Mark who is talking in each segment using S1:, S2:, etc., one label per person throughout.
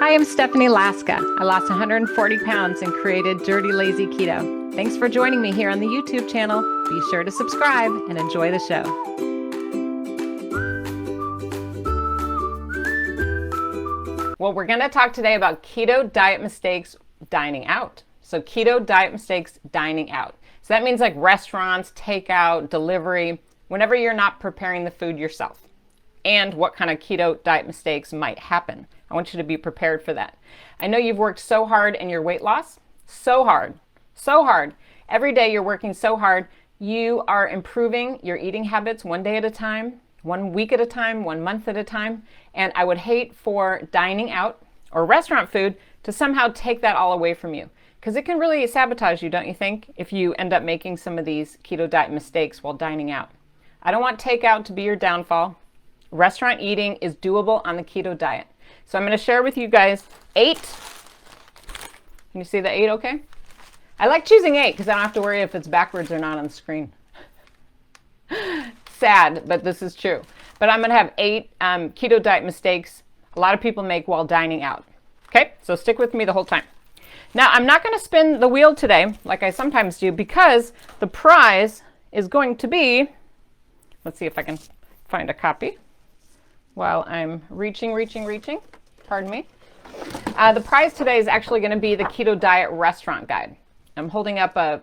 S1: Hi, I'm Stephanie Laska. I lost 140 pounds and created Dirty Lazy Keto. Thanks for joining me here on the YouTube channel. Be sure to subscribe and enjoy the show. Well, we're going to talk today about keto diet mistakes dining out. So keto diet mistakes dining out. So that means like restaurants, takeout, delivery, whenever you're not preparing the food yourself, and what kind of keto diet mistakes might happen. I want you to be prepared for that. I know you've worked so hard in your weight loss, so hard. Every day you're working so hard. You are improving your eating habits one day at a time, 1 week at a time, 1 month at a time. And I would hate for dining out or restaurant food to somehow take that all away from you, because it can really sabotage you, don't you think, if you end up making some of these keto diet mistakes while dining out. I don't want takeout to be your downfall. Restaurant eating is doable on the keto diet. So I'm going to share with you guys 8. Can you see the 8 okay? I like choosing 8 because I don't have to worry if it's backwards or not on the screen. Sad, but this is true. But I'm going to have 8 keto diet mistakes a lot of people make while dining out. Okay, so stick with me the whole time. Now, I'm not going to spin the wheel today like I sometimes do, because the prize is going to be, let's see if I can find a copy while I'm reaching. Pardon me. The prize today is actually going to be the Keto Diet Restaurant Guide. I'm holding up a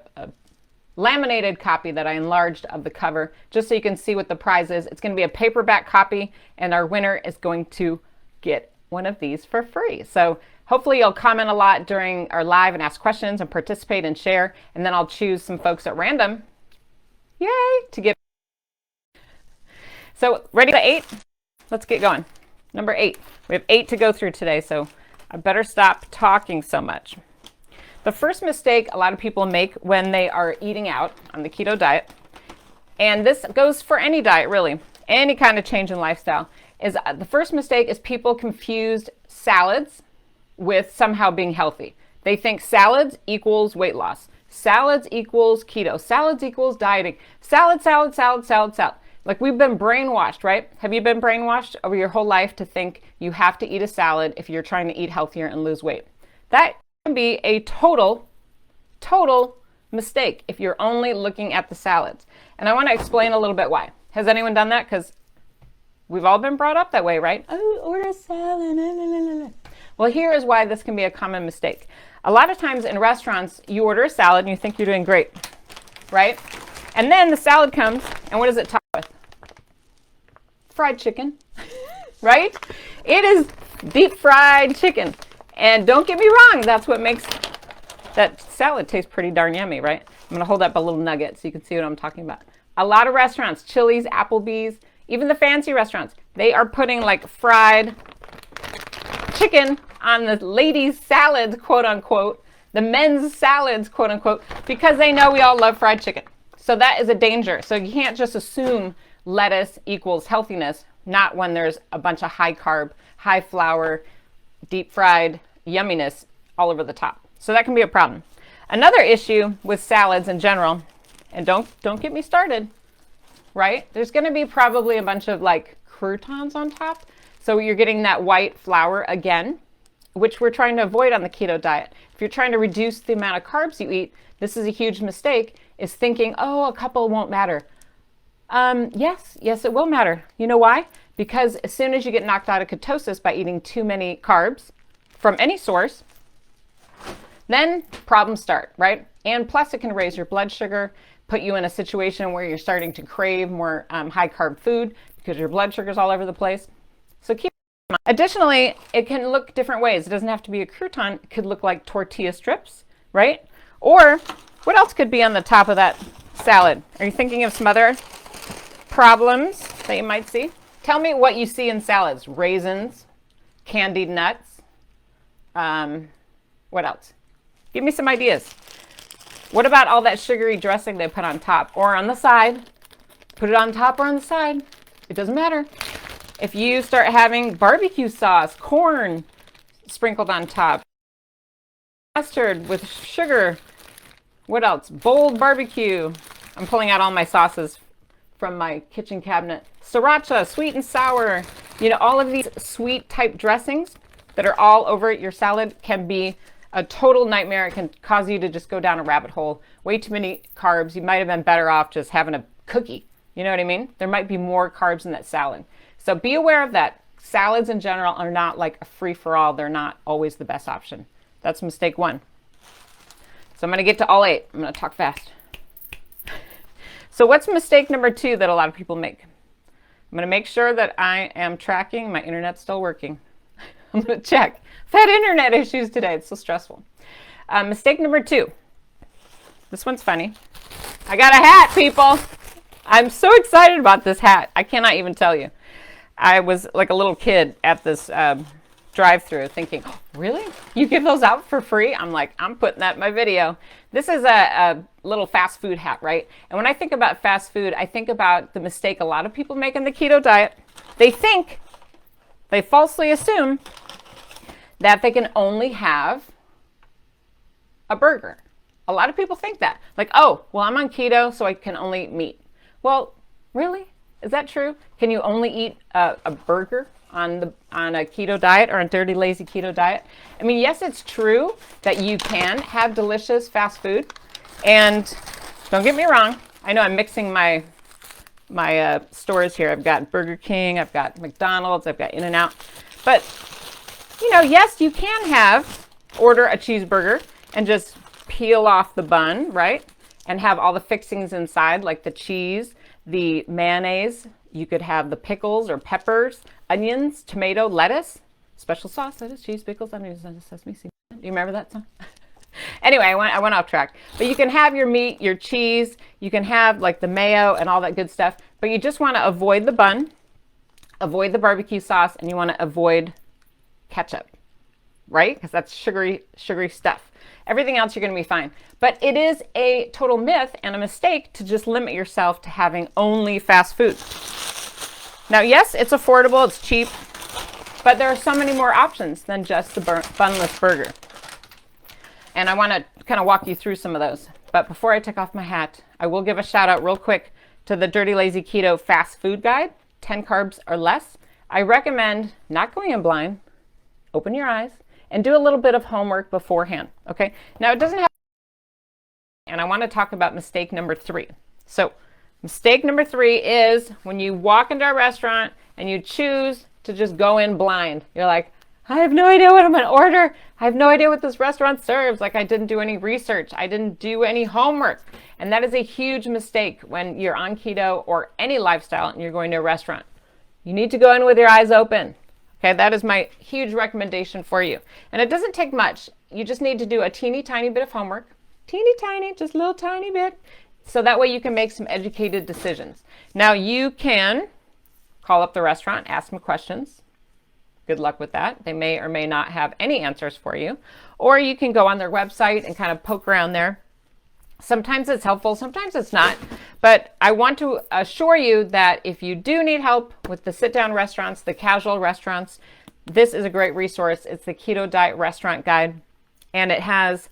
S1: laminated copy that I enlarged of the cover just so you can see what the prize is. It's going to be a paperback copy, and our winner is going to get one of these for free. So hopefully you'll comment a lot during our live and ask questions and participate and share, and then I'll choose some folks at random, yay, to get. So ready for 8? Let's get going. Number 8. We have 8 to go through today, so I better stop talking so much. The first mistake a lot of people make when they are eating out on the keto diet, and this goes for any diet really, any kind of change in lifestyle, is the first mistake is people confused salads with somehow being healthy. They think salads equals weight loss. Salads equals keto. Salads equals dieting. Salad. Like, we've been brainwashed, right? Have you been brainwashed over your whole life to think you have to eat a salad if you're trying to eat healthier and lose weight? That can be a total mistake if you're only looking at the salads. And I want to explain a little bit why. Has anyone done that? Because we've all been brought up that way, right? Oh, order a salad. Well, here is why this can be a common mistake. A lot of times in restaurants, you order a salad and you think you're doing great, right? And then the salad comes, and what does it top with? Fried chicken, right? It is deep fried chicken. And don't get me wrong, that's what makes that salad taste pretty darn yummy, right? I'm going to hold up a little nugget so you can see what I'm talking about. A lot of restaurants, Chili's, Applebee's, even the fancy restaurants, they are putting like fried chicken on the ladies' salads, quote unquote, the men's salads, quote unquote, because they know we all love fried chicken. So that is a danger. So you can't just assume lettuce equals healthiness, not when there's a bunch of high carb, high flour, deep fried yumminess all over the top. So that can be a problem. Another issue with salads in general, and don't get me started, right? There's going to be probably a bunch of like croutons on top. So you're getting that white flour again, which we're trying to avoid on the keto diet. If you're trying to reduce the amount of carbs you eat, this is a huge mistake, is thinking, oh, a couple won't matter. Yes, it will matter. You know why? Because as soon as you get knocked out of ketosis by eating too many carbs from any source, then problems start, right? And plus it can raise your blood sugar, put you in a situation where you're starting to crave more high carb food because your blood sugar is all over the place. So keep in mind. Additionally, it can look different ways. It doesn't have to be a crouton. It could look like tortilla strips, right? Or what else could be on the top of that salad? Are you thinking of some other problems that you might see? Tell me what you see in salads. Raisins, candied nuts. What else? Give me some ideas. What about all that sugary dressing they put on top or on the side? Put it on top or on the side. It doesn't matter. If you start having barbecue sauce, corn sprinkled on top, mustard with sugar. What else? Bold barbecue. I'm pulling out all my sauces from my kitchen cabinet. Sriracha, sweet and sour. You know, all of these sweet type dressings, that are all over your salad can be a total nightmare. It can cause you to just go down a rabbit hole. Way too many carbs. You might have been better off just having a cookie. You know what I mean? There might be more carbs in that salad. So be aware of that. Salads in general are not like a free-for-all. They're not always the best option. That's mistake 1. So I'm going to get to all 8. I'm going to talk fast. So what's mistake number 2 that a lot of people make? I'm going to make sure that I am tracking. My internet's still working. I'm going to check. I've had internet issues today. It's so stressful. Mistake number 2. This one's funny. I got a hat, people. I'm so excited about this hat. I cannot even tell you. I was like a little kid at this drive-through thinking, oh, really? You give those out for free? I'm like, I'm putting that in my video. This is a little fast food hat, right? And when I think about fast food, I think about the mistake a lot of people make in the keto diet. They falsely assume that they can only have a burger. A lot of people think that. Like, oh, well, I'm on keto, so I can only eat meat. Well, really? Is that true? Can you only eat a burger on a keto diet or a dirty, lazy keto diet? I mean, yes, it's true that you can have delicious fast food. And don't get me wrong. I know I'm mixing my stores here. I've got Burger King, I've got McDonald's, I've got In-N-Out. But, you know, yes, you can order a cheeseburger and just peel off the bun, right? And have all the fixings inside, like the cheese, the mayonnaise. You could have the pickles or peppers, onions, tomato, lettuce, special sauce, lettuce, cheese, pickles, onions, sesame seed. Do you remember that song? Anyway, I went off track. But you can have your meat, your cheese, you can have like the mayo and all that good stuff, but you just want to avoid the bun, avoid the barbecue sauce, and you want to avoid ketchup, right? Because that's sugary stuff. Everything else you're going to be fine. But it is a total myth and a mistake to just limit yourself to having only fast food. Now, yes, it's affordable, it's cheap, but there are so many more options than just the bunless burger. And I want to kind of walk you through some of those. But before I take off my hat, I will give a shout out real quick to the Dirty Lazy Keto Fast Food Guide, 10 carbs or less. I recommend not going in blind, open your eyes, and do a little bit of homework beforehand, okay? Now, it doesn't have, and I want to talk about mistake number 3. So, mistake number 3 is when you walk into a restaurant and you choose to just go in blind. You're like, I have no idea what I'm going to order. I have no idea what this restaurant serves. Like, I didn't do any research. I didn't do any homework. And that is a huge mistake when you're on keto or any lifestyle and you're going to a restaurant. You need to go in with your eyes open. Okay, that is my huge recommendation for you. And it doesn't take much. You just need to do a teeny tiny bit of homework. Teeny tiny, just a little tiny bit. So that way you can make some educated decisions. Now you can call up the restaurant, ask them questions. Good luck with that. They may or may not have any answers for you. Or you can go on their website and kind of poke around there. Sometimes it's helpful, sometimes it's not. But I want to assure you that if you do need help with the sit-down restaurants, the casual restaurants, this is a great resource. It's the Keto Diet Restaurant Guide, and it has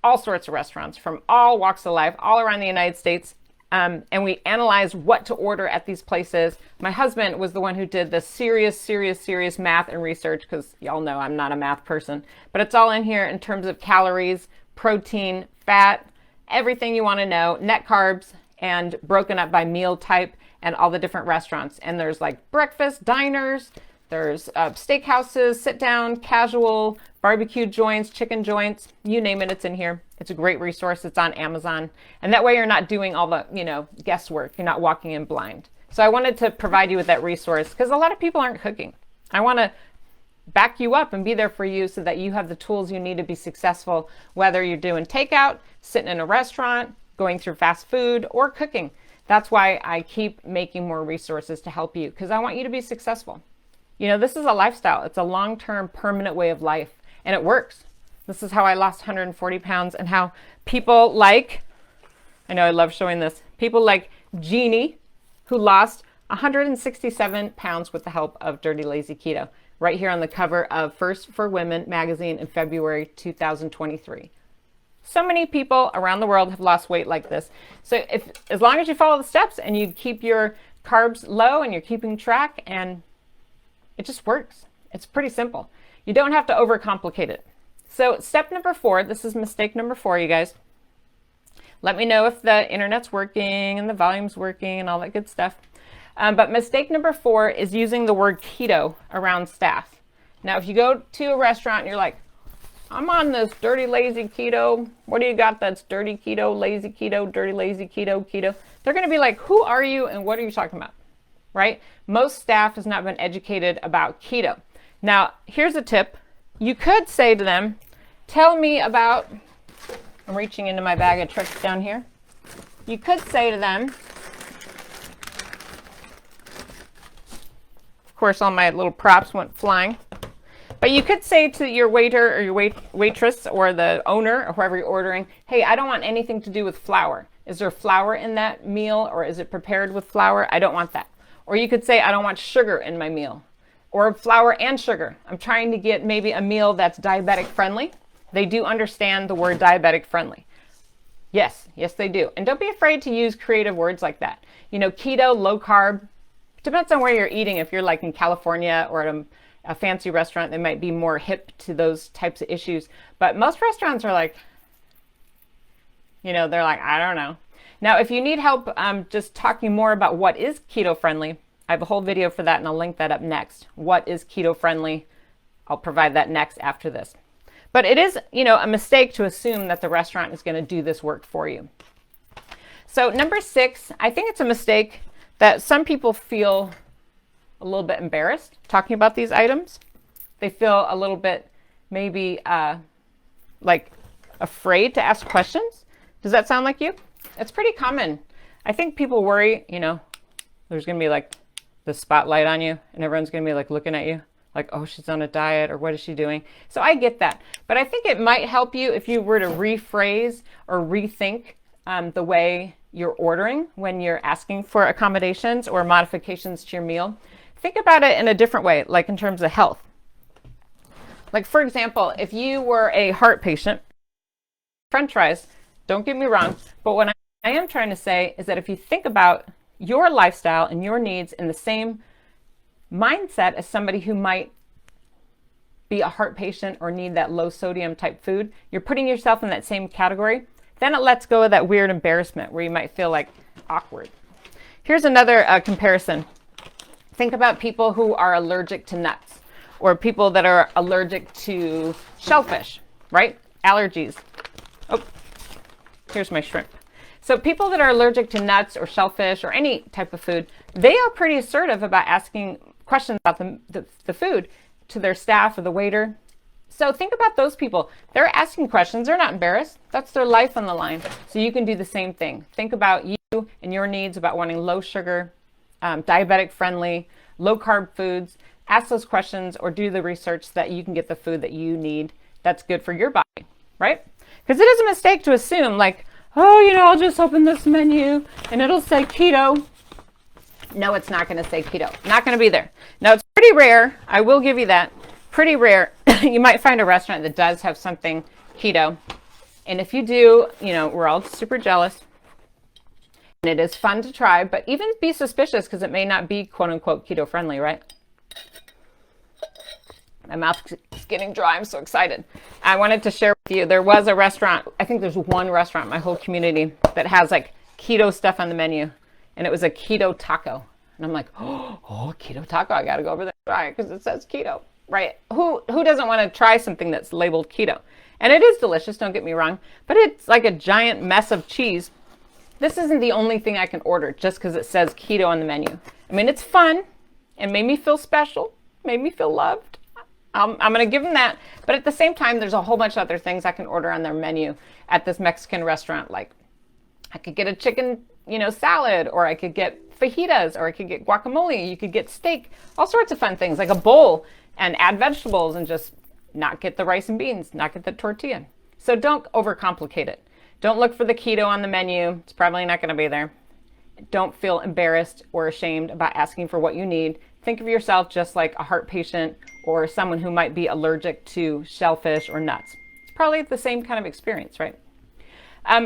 S1: all sorts of restaurants from all walks of life, all around the United States. And we analyze what to order at these places. My husband was the one who did the serious math and research, because y'all know I'm not a math person. But it's all in here in terms of calories, protein, fat, everything you want to know, net carbs, and broken up by meal type and all the different restaurants. And there's like breakfast, diners, there's steakhouses, sit down, casual, barbecue joints, chicken joints, you name it, it's in here. It's a great resource. It's on Amazon. And that way you're not doing all the, guesswork. You're not walking in blind. So I wanted to provide you with that resource because a lot of people aren't cooking. I want to back you up and be there for you so that you have the tools you need to be successful, whether you're doing takeout, sitting in a restaurant, going through fast food, or cooking. That's why I keep making more resources to help you, because I want you to be successful. This is a lifestyle. It's a long-term, permanent way of life, and it works. This is how I lost 140 pounds and how people like, I know I love showing this, people like Jeannie, who lost 167 pounds with the help of Dirty Lazy Keto, right here on the cover of First for Women magazine in February 2023. So many people around the world have lost weight like this. So as long as you follow the steps and you keep your carbs low and you're keeping track, and it just works. It's pretty simple. You don't have to overcomplicate it. So step number 4, this is mistake number 4, you guys. Let me know if the internet's working and the volume's working and all that good stuff. But mistake number 4 is using the word keto around staff. Now, if you go to a restaurant and you're like, I'm on this dirty, lazy keto. What do you got that's dirty keto, lazy keto, dirty, lazy keto, keto? They're going to be like, who are you and what are you talking about? Right? Most staff has not been educated about keto. Now, here's a tip. You could say to them, tell me about, I'm reaching into my bag of tricks down here. You could say to them, of course, all my little props went flying. But you could say to your waiter or your waitress or the owner or whoever you're ordering, hey, I don't want anything to do with flour. Is there flour in that meal or is it prepared with flour? I don't want that. Or you could say, I don't want sugar in my meal or flour and sugar. I'm trying to get maybe a meal that's diabetic friendly. They do understand the word diabetic friendly. Yes, they do. And don't be afraid to use creative words like that. You know, keto, low carb, depends on where you're eating. If you're like in California or at a fancy restaurant, they might be more hip to those types of issues. But most restaurants are like, you know, they're like, I don't know. Now, if you need help just talking more about what is keto friendly, I have a whole video for that and I'll link that up next. What is keto friendly? I'll provide that next after this. But it is, you know, a mistake to assume that the restaurant is going to do this work for you. So number 6, I think it's a mistake that some people feel a little bit embarrassed talking about these items. They feel a little bit maybe like afraid to ask questions. Does that sound like you? It's pretty common. I think people worry, you know, there's going to be like the spotlight on you and everyone's going to be like looking at you like, oh, she's on a diet or what is she doing? So I get that. But I think it might help you if you were to rephrase or rethink the way you're ordering when you're asking for accommodations or modifications to your meal. Think about it in a different way, like in terms of health. Like, for example, if you were a heart patient, French fries, don't get me wrong, but what I am trying to say is that if you think about your lifestyle and your needs in the same mindset as somebody who might be a heart patient or need that low sodium type food, you're putting yourself in that same category, then it lets go of that weird embarrassment where you might feel like awkward. Here's another comparison. Think about people who are allergic to nuts or people that are allergic to shellfish, right? Allergies. Oh, here's my shrimp. So people that are allergic to nuts or shellfish or any type of food, they are pretty assertive about asking questions about the food to their staff or the waiter. So think about those people. They're asking questions. They're not embarrassed. That's their life on the line. So you can do the same thing. Think about you and your needs about wanting low sugar, diabetic friendly, low carb foods. Ask those questions or do the research so that you can get the food that you need that's good for your body, right? Because it is a mistake to assume like, oh, you know, I'll just open this menu and it'll say keto. No, it's not going to say keto. Not going to be there. Now, it's pretty rare. I will give you that. Pretty rare. You might find a restaurant that does have something keto. And if you do, you know, we're all super jealous. And it is fun to try, but even be suspicious because it may not be quote unquote keto friendly, right? My mouth is getting dry. I'm so excited. I wanted to share with you, there was a restaurant, I think there's one restaurant in my whole community that has like keto stuff on the menu. And it was a keto taco. And I'm like, oh, keto taco. I got to go over there and try it because it says keto, right? Who doesn't want to try something that's labeled keto? And it is delicious, don't get me wrong, but it's like a giant mess of cheese. This isn't the only thing I can order just because it says keto on the menu. I mean, it's fun and made me feel special, made me feel loved. I'm going to give them that. But at the same time, there's a whole bunch of other things I can order on their menu at this Mexican restaurant. Like I could get a chicken, you know, salad, or I could get fajitas, or I could get guacamole. You could get steak, all sorts of fun things, like a bowl, and add vegetables and just not get the rice and beans, not get the tortilla. So don't overcomplicate it. Don't look for the keto on the menu. It's probably not going to be there. Don't feel embarrassed or ashamed about asking for what you need. Think of yourself just like a heart patient or someone who might be allergic to shellfish or nuts. It's probably the same kind of experience, right?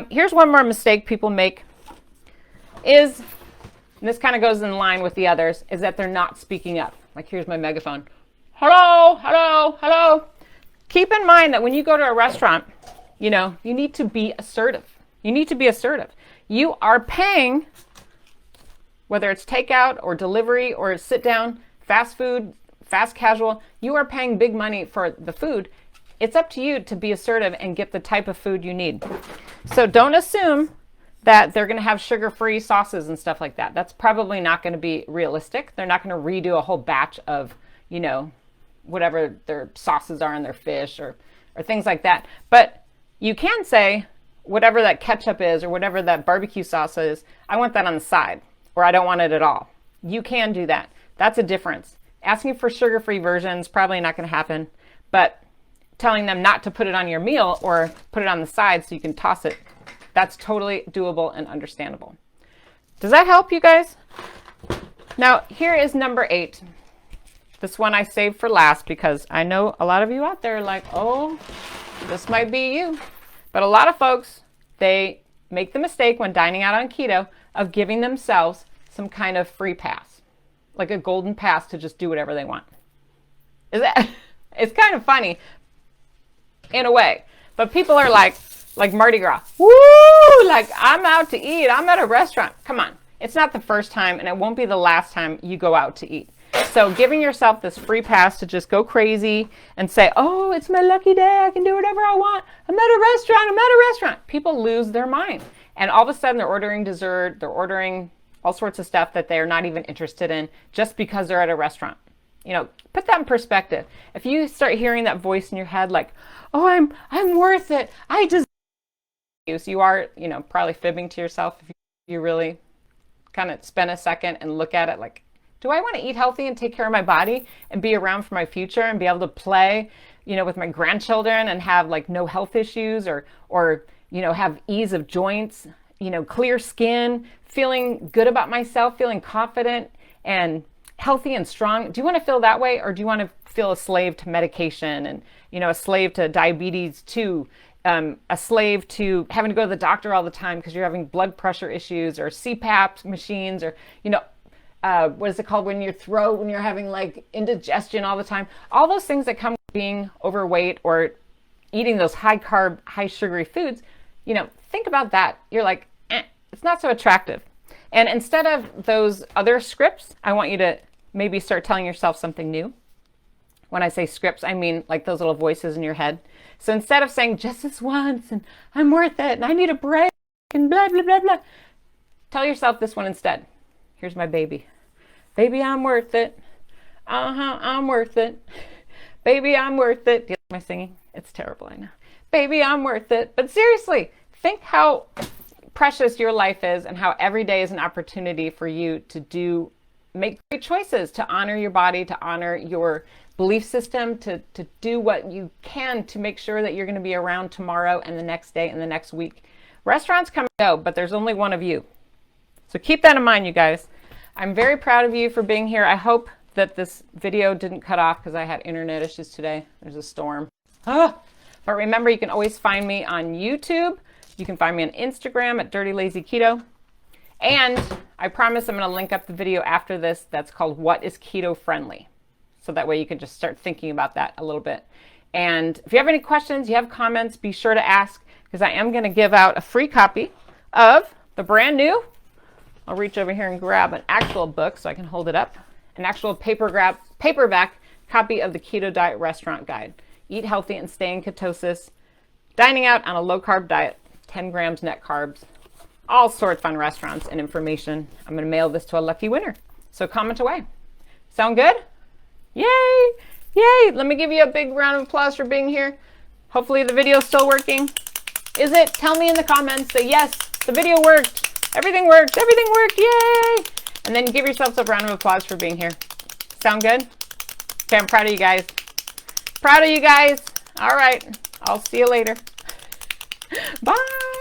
S1: Here's one more mistake people make is, and this kind of goes in line with the others, is that they're not speaking up. Like, here's my megaphone. Hello, hello, hello. Keep in mind that when you go to a restaurant, you know, you need to be assertive. You need to be assertive. You are paying, whether it's takeout or delivery or sit down, fast food, fast casual, you are paying big money for the food. It's up to you to be assertive and get the type of food you need. So don't assume that they're going to have sugar-free sauces and stuff like that. That's probably not going to be realistic. They're not going to redo a whole batch of, you know, whatever their sauces are in their fish or things like that. But you can say, whatever that ketchup is or whatever that barbecue sauce is, I want that on the side, or I don't want it at all. You can do that. That's a difference. Asking for sugar-free versions, probably not going to happen, but telling them not to put it on your meal or put it on the side so you can toss it, that's totally doable and understandable. Does that help you guys? Now, here is number 8. This one I saved for last because I know a lot of you out there are like, oh, this might be you. But a lot of folks, they make the mistake when dining out on keto of giving themselves some kind of free pass, like a golden pass to just do whatever they want. It's kind of funny in a way, but people are like Mardi Gras. Woo! Like, I'm out to eat. I'm at a restaurant. Come on. It's not the first time, and it won't be the last time you go out to eat. So giving yourself this free pass to just go crazy and say, oh, it's my lucky day. I can do whatever I want. I'm at a restaurant. I'm at a restaurant. People lose their mind. And all of a sudden they're ordering dessert. They're ordering all sorts of stuff that they're not even interested in just because they're at a restaurant. You know, put that in perspective. If you start hearing that voice in your head like, oh, I'm worth it. I just, so you are, you know, probably fibbing to yourself if you really kind of spend a second and look at it like, do I want to eat healthy and take care of my body and be around for my future and be able to play, you know, with my grandchildren and have like no health issues or, you know, have ease of joints, you know, clear skin, feeling good about myself, feeling confident and healthy and strong? Do you want to feel that way, or do you want to feel a slave to medication and, you know, a slave to diabetes too? A slave to having to go to the doctor all the time because you're having blood pressure issues or CPAP machines or, you know, what is it called when your throat, when you're having like indigestion all the time, all those things that come with being overweight or eating those high carb, high sugary foods, you know, think about that. You're like, it's not so attractive. And instead of those other scripts, I want you to maybe start telling yourself something new. When I say scripts, I mean like those little voices in your head. So instead of saying just this once and I'm worth it and I need a break and blah, blah, blah, blah, tell yourself this one instead. Here's my baby. Baby, I'm worth it. I'm worth it. Baby, I'm worth it. Do you like my singing? It's terrible, I know. Baby, I'm worth it. But seriously, think how precious your life is and how every day is an opportunity for you to make great choices, to honor your body, to honor your belief system, to do what you can to make sure that you're going to be around tomorrow and the next day and the next week. Restaurants come and go, but there's only one of you. So keep that in mind, you guys. I'm very proud of you for being here. I hope that this video didn't cut off because I had internet issues today. There's a storm. But remember, you can always find me on YouTube. You can find me on Instagram at Dirty Lazy Keto. And I promise I'm going to link up the video after this that's called What is Keto Friendly? So that way you can just start thinking about that a little bit. And if you have any questions, you have comments, be sure to ask, because I am going to give out a free copy of the brand new, I'll reach over here and grab an actual book so I can hold it up, an actual paperback copy of the Keto Diet Restaurant Guide. Eat healthy and stay in ketosis, dining out on a low-carb diet, 10 grams net carbs, all sorts of fun restaurants and information. I'm going to mail this to a lucky winner. So comment away. Sound good? Yay! Yay! Let me give you a big round of applause for being here. Hopefully the video is still working. Is it? Tell me in the comments. Say yes, the video worked. Everything worked. Everything worked. Yay! And then give yourselves a round of applause for being here. Sound good? Okay, I'm proud of you guys. Proud of you guys. All right. I'll see you later. Bye.